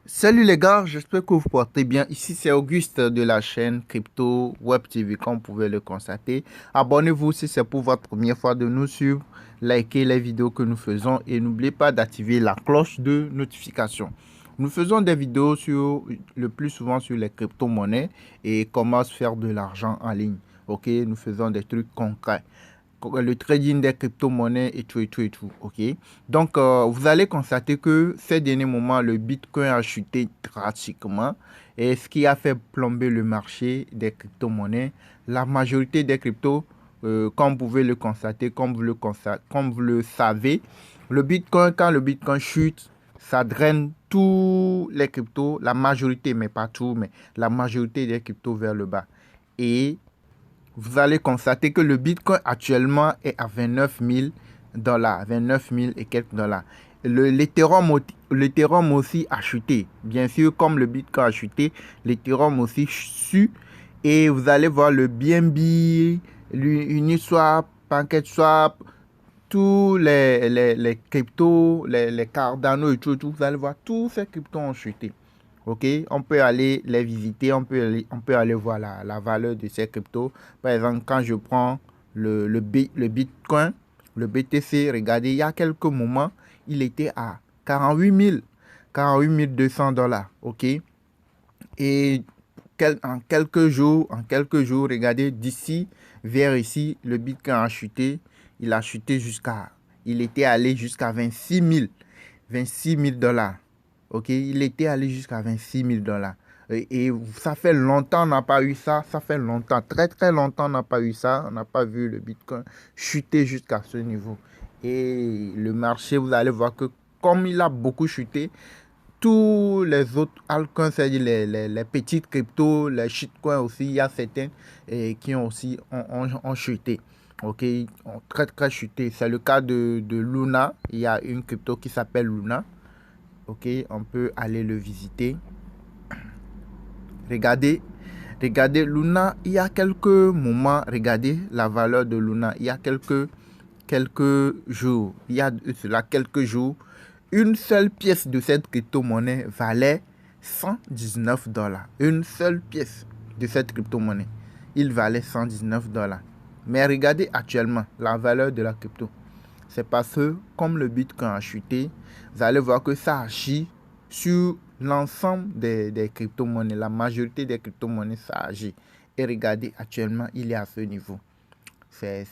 Salut les gars, j'espère que vous portez bien. Ici c'est Auguste de la chaîne Crypto Web TV, comme vous pouvez le constater. Abonnez-vous si c'est pour votre première fois de nous suivre. Likez les vidéos que nous faisons et n'oubliez pas d'activer la cloche de notification. Nous faisons des vidéos le plus souvent sur les crypto-monnaies et comment se faire de l'argent en ligne. Ok, nous faisons des trucs concrets, le trading des crypto-monnaies et tout, et tout, et tout, ok? Donc, vous allez constater que ces derniers moments, le Bitcoin a chuté drastiquement et ce qui a fait plomber le marché des crypto-monnaies. La majorité des cryptos, comme vous pouvez le constater, comme vous le savez, le Bitcoin, quand le Bitcoin chute, ça draine tous les cryptos, la majorité, mais pas tout, mais la majorité des cryptos vers le bas. Et vous allez constater que le Bitcoin actuellement est à 29 000 dollars, 29 000 et quelques dollars. L'Ethereum aussi a chuté. Bien sûr, comme le Bitcoin a chuté, l'Ethereum aussi su. Et vous allez voir le BNB, l'Uniswap, PancakeSwap, tous les cryptos, les Cardano et tout, vous allez voir, tous ces cryptos ont chuté. Ok, on peut aller les visiter, on peut aller voir la valeur de ces cryptos. Par exemple, quand je prends le Bitcoin, le BTC, regardez, il y a quelques moments, il était à 48 200 dollars. Ok, et en quelques jours, regardez, d'ici vers ici, le Bitcoin a chuté. Il était allé jusqu'à 26 000 dollars. Ok, il était allé jusqu'à 26 000 dollars. Et ça fait longtemps on n'a pas eu ça. Ça fait longtemps, très très longtemps on n'a pas eu ça. On n'a pas vu le Bitcoin chuter jusqu'à ce niveau. Et le marché, vous allez voir que comme il a beaucoup chuté, tous les autres altcoins, c'est-à-dire les petites cryptos, les shitcoins aussi, il y a certains qui ont aussi ont chuté. Ok, ont très très chuté. C'est le cas de Luna. Il y a une crypto qui s'appelle Luna. Ok, on peut aller le visiter. Regardez, regardez Luna, il y a quelques moments, regardez la valeur de Luna. Il y a quelques jours, il y a cela quelques jours, une seule pièce de cette crypto-monnaie valait 119 dollars. Une seule pièce de cette crypto-monnaie, il valait 119 dollars. Mais regardez actuellement la valeur de la crypto. C'est parce que comme le Bitcoin a chuté, vous allez voir que ça agit sur l'ensemble des crypto-monnaies. La majorité des crypto-monnaies, ça agit. Et regardez, actuellement, il est à ce niveau. C'est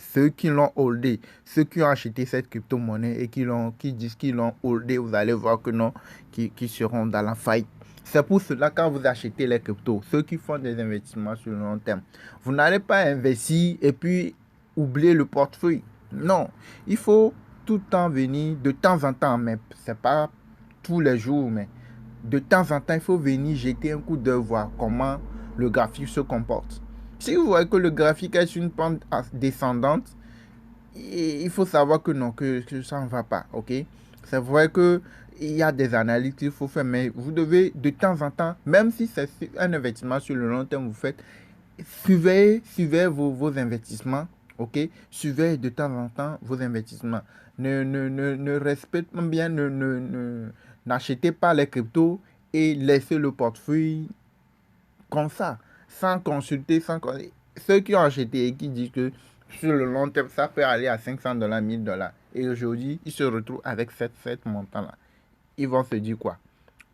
ceux qui l'ont holdé, ceux qui ont acheté cette crypto-monnaie et qui disent qu'ils l'ont holdé, vous allez voir que non, qui seront dans la faillite. C'est pour cela quand vous achetez les cryptos, ceux qui font des investissements sur le long terme, vous n'allez pas investir et puis oublier le portefeuille. Non, il faut tout le temps venir, de temps en temps, mais c'est pas tous les jours, mais de temps en temps, il faut venir jeter un coup d'œil, voir comment le graphique se comporte. Si vous voyez que le graphique est sur une pente descendante, il faut savoir que non, que ça ne va pas, ok? C'est vrai que il y a des analyses qu'il faut faire, mais vous devez de temps en temps, même si c'est un investissement sur le long terme, vous faites, suivez vos investissements, ok? Suivez de temps en temps vos investissements. Ne respectez bien, n'achetez pas les cryptos et laissez le portefeuille comme ça, sans consulter, ceux qui ont acheté et qui disent que sur le long terme, ça peut aller à 500 dollars, 1000 dollars. Et aujourd'hui, ils se retrouvent avec cette montant-là. Ils vont se dire quoi?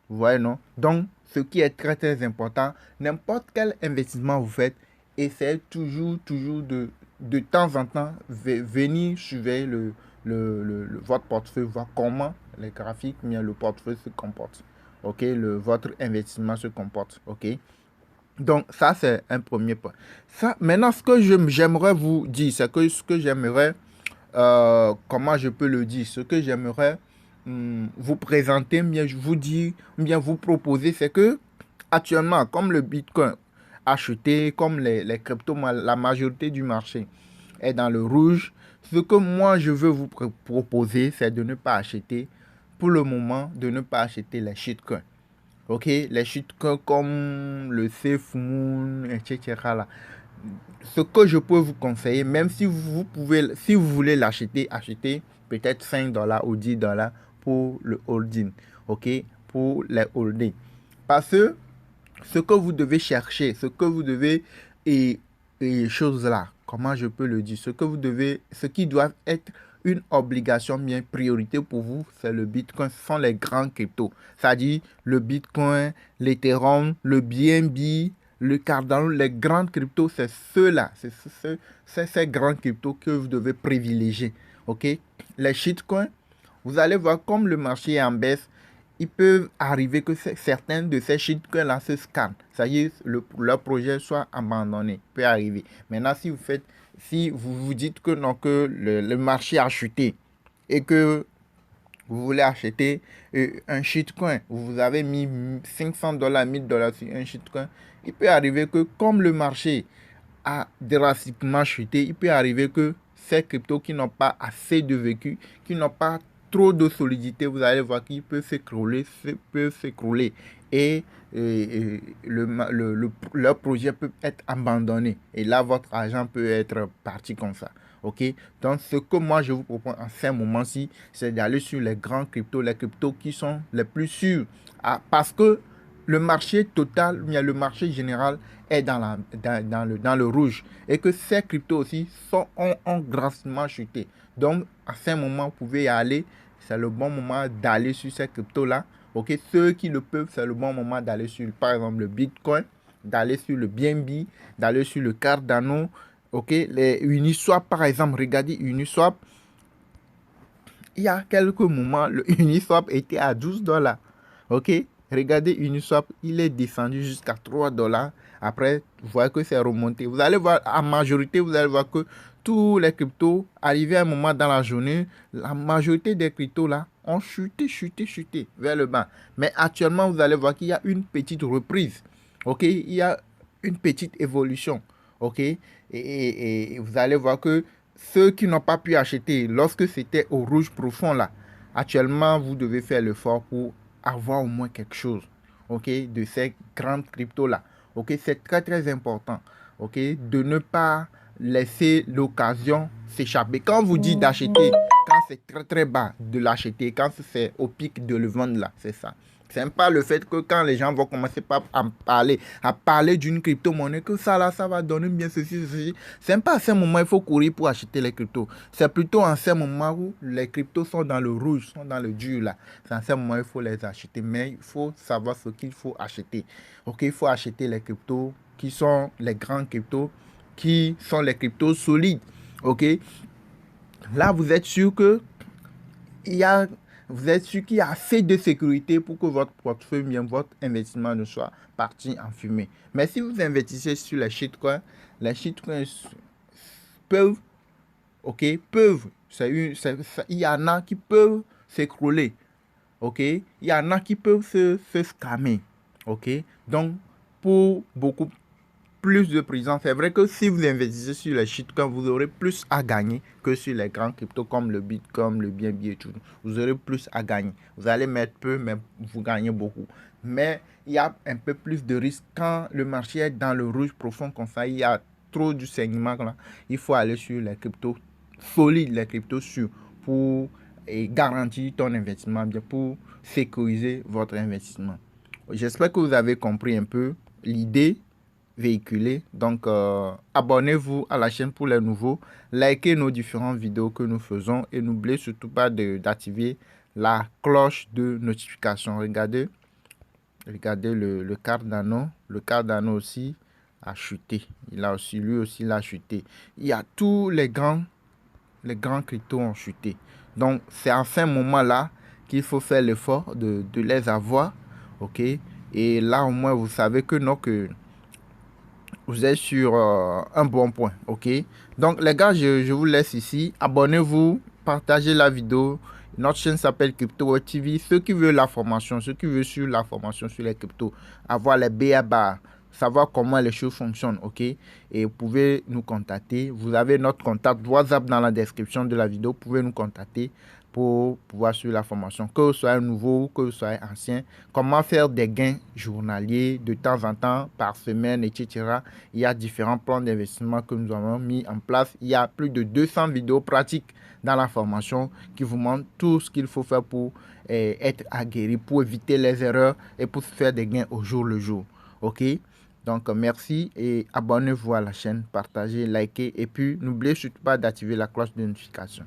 Vous voyez, non? Donc, ce qui est très, très important, n'importe quel investissement vous faites, essayez toujours de temps en temps, venir surveiller votre portefeuille, voir comment les graphiques, bien le portefeuille se comporte. OK? Votre investissement se comporte. OK? Donc, ça, c'est un premier point. Ça, maintenant, ce que j'aimerais vous dire, c'est que ce que j'aimerais, comment je peux le dire, ce que j'aimerais vous présenter, bien je vous dire, bien vous proposer, c'est que actuellement, comme le Bitcoin a chuté, comme les cryptos, la majorité du marché est dans le rouge, ce que moi je veux vous proposer, c'est de ne pas acheter, pour le moment, de ne pas acheter les shitcoins. Ok, les shitcoins comme le Safe Moon, etc. là. Ce que je peux vous conseiller, même si vous pouvez, si vous voulez l'acheter, achetez peut-être 5 dollars ou 10 dollars pour le holding. Ok, pour les holdings. Parce que ce que vous devez chercher, ce que vous devez et choses là, comment je peux le dire, ce qui doit être une obligation bien priorité pour vous, c'est le Bitcoin, ce sont les grands cryptos. C'est-à-dire le Bitcoin, l'Ethereum, le BNB, le Cardano, les grands cryptos, c'est ceux-là, c'est ces grands cryptos que vous devez privilégier. Ok? Les shitcoins, vous allez voir comme le marché est en baisse, il peut arriver que certains de ces shitcoins-là se scannent. Ça y est, leur projet soit abandonné. Il peut arriver. Maintenant, si vous vous dites que non, que le marché a chuté et que vous voulez acheter un shitcoin, vous avez mis $500, $1000 sur un shitcoin, il peut arriver que comme le marché a drastiquement chuté, il peut arriver que ces cryptos qui n'ont pas assez de vécu, qui n'ont pas trop de solidité, vous allez voir qu'ils peuvent s'écrouler et leur projet peut être abandonné. Et là, votre argent peut être parti comme ça. Ok, donc ce que moi je vous propose en ce moment-ci, c'est d'aller sur les cryptos qui sont les plus sûrs. Parce que le marché total, le marché général est dans le rouge. Et que ces cryptos aussi ont grassement chuté. Donc, à ce moment, vous pouvez y aller. C'est le bon moment d'aller sur ces cryptos-là. Ok, ceux qui le peuvent, c'est le bon moment d'aller sur, par exemple, le Bitcoin, d'aller sur le BNB, d'aller sur le Cardano. Ok, les Uniswap, par exemple, regardez Uniswap. Il y a quelques moments, le Uniswap était à $12. Ok, regardez Uniswap, il est descendu jusqu'à $3. Après, vous voyez que c'est remonté. Vous allez voir, en majorité, vous allez voir que tous les cryptos, arrivés à un moment dans la journée, la majorité des cryptos là ont chuté vers le bas. Mais actuellement, vous allez voir qu'il y a une petite reprise. Ok, il y a une petite évolution. Ok, et vous allez voir que ceux qui n'ont pas pu acheter lorsque c'était au rouge profond là, actuellement, vous devez faire l'effort pour avoir au moins quelque chose, ok, de ces grandes cryptos là. Ok, c'est très très important, ok, de ne pas laisser l'occasion s'échapper. Quand on vous dit d'acheter, quand c'est très très bas, de l'acheter, quand c'est au pic, de le vendre là, c'est ça. C'est pas le fait que quand les gens vont commencer à parler d'une crypto-monnaie, que ça là, ça va donner bien ceci. C'est pas à ce moment il faut courir pour acheter les cryptos. C'est plutôt en ce moment où les cryptos sont dans le rouge, sont dans le dur là. C'est en ce moment il faut les acheter. Mais il faut savoir ce qu'il faut acheter. Ok, il faut acheter les cryptos qui sont les grands cryptos, qui sont les cryptos solides. Ok, là vous êtes sûr que vous êtes sûr qu'il y a assez de sécurité pour que votre portefeuille, bien votre investissement ne soit parti en fumée. Mais si vous investissez sur les shitcoins peuvent, il y en a qui peuvent s'écrouler, ok, il y en a qui peuvent se scammer, ok. Donc, pour beaucoup plus de prison. C'est vrai que si vous investissez sur les shitcoins, vous aurez plus à gagner que sur les grands cryptos comme le Bitcoin, le BNB et tout. Vous aurez plus à gagner. Vous allez mettre peu, mais vous gagnez beaucoup. Mais il y a un peu plus de risque quand le marché est dans le rouge profond comme ça. Il y a trop du saignement là. Il faut aller sur les cryptos solides, les cryptos sûrs pour garantir ton investissement, bien pour sécuriser votre investissement. J'espère que vous avez compris un peu l'idée véhiculé. Donc, abonnez-vous à la chaîne pour les nouveaux. Likez nos différentes vidéos que nous faisons. Et n'oubliez surtout pas d'activer la cloche de notification. Regardez le Cardano. Le Cardano aussi a chuté. Lui aussi, il a chuté. Il y a tous les grands cryptos ont chuté. Donc, c'est à ce moment-là qu'il faut faire l'effort de les avoir. OK? Et là, au moins, vous savez que non, que vous êtes sur un bon point, ok. Donc les gars, je vous laisse ici. Abonnez-vous, partagez la vidéo. Notre chaîne s'appelle Crypto World TV. Ceux qui veulent la formation, ceux qui veulent suivre la formation sur les cryptos, avoir les BA, savoir comment les choses fonctionnent, ok. Et vous pouvez nous contacter. Vous avez notre contact WhatsApp dans la description de la vidéo. Vous pouvez nous contacter pour pouvoir suivre la formation. Que vous soyez nouveau, que vous soyez ancien, comment faire des gains journaliers de temps en temps, par semaine, etc. Il y a différents plans d'investissement que nous avons mis en place. Il y a plus de 200 vidéos pratiques dans la formation qui vous montrent tout ce qu'il faut faire pour être aguerri, pour éviter les erreurs et pour faire des gains au jour le jour. OK? Donc, merci et abonnez-vous à la chaîne, partagez, likez et puis n'oubliez surtout pas d'activer la cloche de notification.